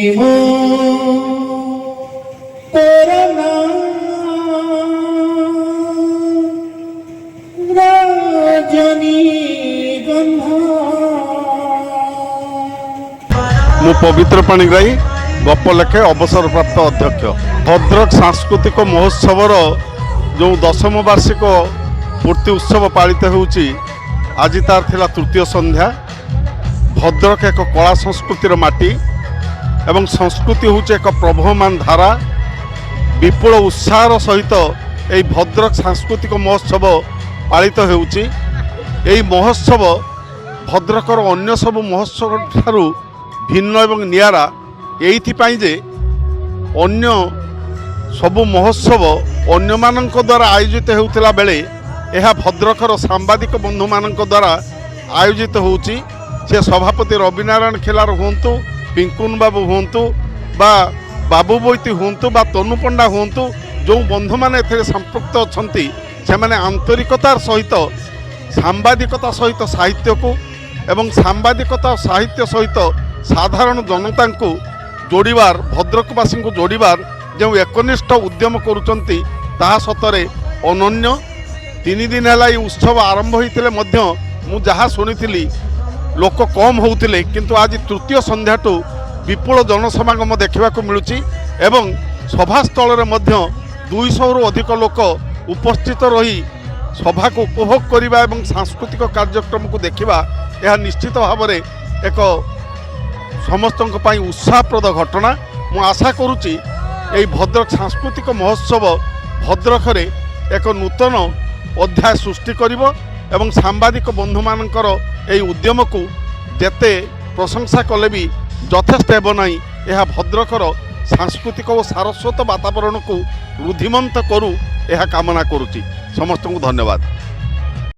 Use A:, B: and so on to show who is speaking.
A: जीवो करना रजनीगंधा।
B: मु पवित्र पाणिग्राही गप लेखे अवसरप्राप्त अध्यक्ष। भद्रक सांस्कृतिक महोत्सवर जो 10म वार्षिक पूर्ति उत्सव पालित होउची आज तार थिला तृतीय संध्या। भद्रक एक कला संस्कृतिर माटी एवं संस्कृति होउची एक प्रवहमान धारा। विपुल उत्साह सहित यह भद्रक सांस्कृतिक महोत्सव पालित होउची। यह महोत्सव भद्रकर अन्य सब महोत्सव ठारू भिन्न एवं नियारा एइथिपाई जे अन्य सबु महोत्सव अन्य मानक द्वारा आयोजित होउतिला बेले यह भद्रकर सांबादिक बंधु मानक द्वारा आयोजित होउची। से सभापति रविनारायण खेलार हुंतु, पिंकुन बाबू हुंतु बा बाबू बोईती हुंतु बा तनु पंडा हुंतु, जो बंधु माने एथिरे संपृक्त अछंती से माने आंतरिकतार सहित सांबादिकता सहित साहित्य को एवं सांबादिकता साहित्य सहित साधारण जनता को जोड़ीबार भद्रकवासी को जोड़ीबार जो एकनिष्ठ उद्यम करुचंती ताहा सतरे अनन्य। 3 दिन है ये उत्सव आरंभ होते मु जहाँ शुणी लोक कम होते किंतु आज तृतीय संध्याटू विपुल जनसमागम देखा मिलूँ एवं सभास्थल 200 रु अधिक लोक उपस्थित रही सभा को उपभोग करने और सांस्कृतिक कार्यक्रम को देखा यह निश्चित भाव में एक समस्त उत्साहप्रद घटना। मु आशा करुच्ची यही भद्रक सांस्कृतिक महोत्सव भद्रक रे एक नूतन अध्याय सृष्टि करिवो एवं सांबादिक बंधु मानकर यही उद्यम को जेते प्रशंसा कले भी यथेष्ट हेब नहीं। यह भद्रकर सांस्कृतिक और सारस्वत वातावरण को रुद्धिमंत करू यह कामना करुच्ची। समस्त को धन्यवाद।